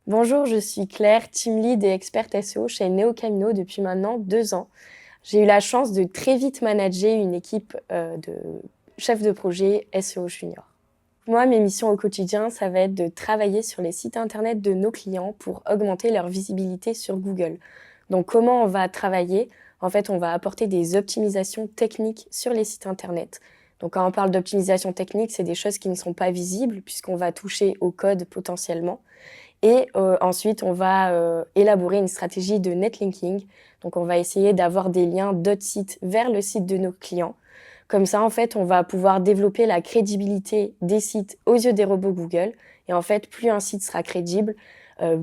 Bonjour, je suis Claire, team lead et experte SEO chez NeoCamino depuis maintenant 2 ans. J'ai eu la chance de très vite manager une équipe de chefs de projet SEO junior. Moi, mes missions au quotidien, ça va être de travailler sur les sites internet de nos clients pour augmenter leur visibilité sur Google. Donc, comment on va travailler? En fait, on va apporter des optimisations techniques sur les sites internet. Donc, quand on parle d'optimisation technique, c'est des choses qui ne sont pas visibles puisqu'on va toucher au code potentiellement. Et ensuite, on va élaborer une stratégie de netlinking. Donc, on va essayer d'avoir des liens d'autres sites vers le site de nos clients. Comme ça, en fait, on va pouvoir développer la crédibilité des sites aux yeux des robots Google. Et en fait, plus un site sera crédible,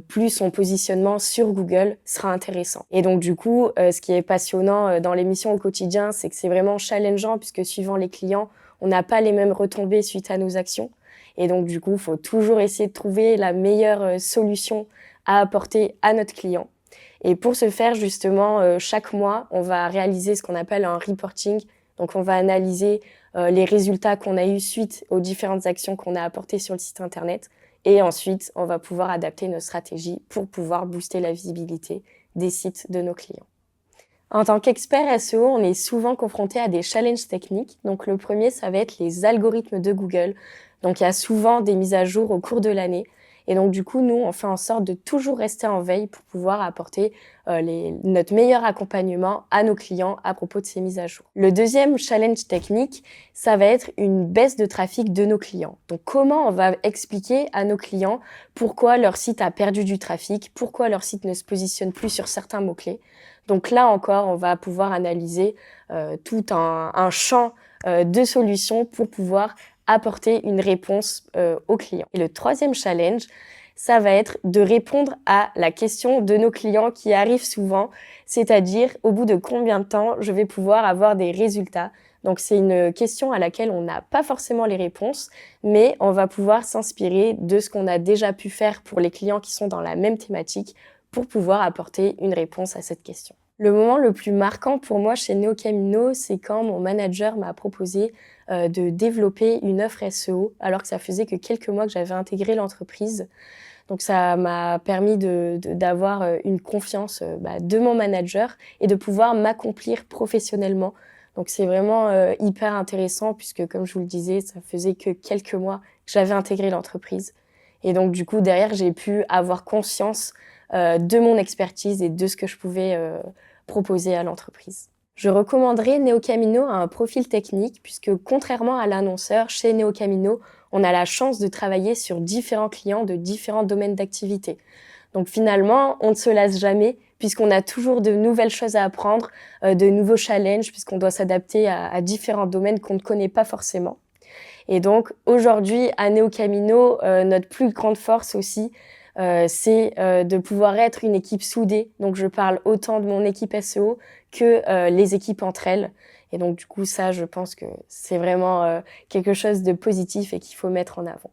plus son positionnement sur Google sera intéressant. Et donc, du coup, ce qui est passionnant dans l'émission au quotidien, c'est que c'est vraiment challengeant puisque suivant les clients, on n'a pas les mêmes retombées suite à nos actions. Et donc, du coup, il faut toujours essayer de trouver la meilleure solution à apporter à notre client. Et pour ce faire, justement, chaque mois, on va réaliser ce qu'on appelle un reporting. Donc, on va analyser les résultats qu'on a eus suite aux différentes actions qu'on a apportées sur le site internet. Et ensuite, on va pouvoir adapter nos stratégies pour pouvoir booster la visibilité des sites de nos clients. En tant qu'expert SEO, on est souvent confronté à des challenges techniques. Donc le premier, ça va être les algorithmes de Google. Donc il y a souvent des mises à jour au cours de l'année. Et donc du coup, nous, on fait en sorte de toujours rester en veille pour pouvoir apporter notre meilleur accompagnement à nos clients à propos de ces mises à jour. Le deuxième challenge technique, ça va être une baisse de trafic de nos clients. Donc comment on va expliquer à nos clients pourquoi leur site a perdu du trafic, pourquoi leur site ne se positionne plus sur certains mots-clés. Donc là encore, on va pouvoir analyser tout un champ de solutions pour pouvoir apporter une réponse aux clients. Et le troisième challenge, ça va être de répondre à la question de nos clients qui arrive souvent, c'est-à-dire au bout de combien de temps je vais pouvoir avoir des résultats. Donc c'est une question à laquelle on n'a pas forcément les réponses, mais on va pouvoir s'inspirer de ce qu'on a déjà pu faire pour les clients qui sont dans la même thématique pour pouvoir apporter une réponse à cette question. Le moment le plus marquant pour moi chez NeoCamino, c'est quand mon manager m'a proposé de développer une offre SEO alors que ça faisait que quelques mois que j'avais intégré l'entreprise. Donc ça m'a permis d'avoir une confiance de mon manager et de pouvoir m'accomplir professionnellement. Donc c'est vraiment hyper intéressant puisque comme je vous le disais, ça faisait que quelques mois que j'avais intégré l'entreprise. Et donc du coup derrière, j'ai pu avoir conscience de mon expertise et de ce que je pouvais proposer à l'entreprise. Je recommanderais NeoCamino à un profil technique puisque contrairement à l'annonceur, chez NeoCamino, on a la chance de travailler sur différents clients de différents domaines d'activité. Donc finalement, on ne se lasse jamais puisqu'on a toujours de nouvelles choses à apprendre, de nouveaux challenges puisqu'on doit s'adapter à différents domaines qu'on ne connaît pas forcément. Et donc aujourd'hui, à NeoCamino, notre plus grande force aussi, c'est de pouvoir être une équipe soudée. Donc je parle autant de mon équipe SEO que les équipes entre elles. Et donc du coup, ça, je pense que c'est vraiment quelque chose de positif et qu'il faut mettre en avant.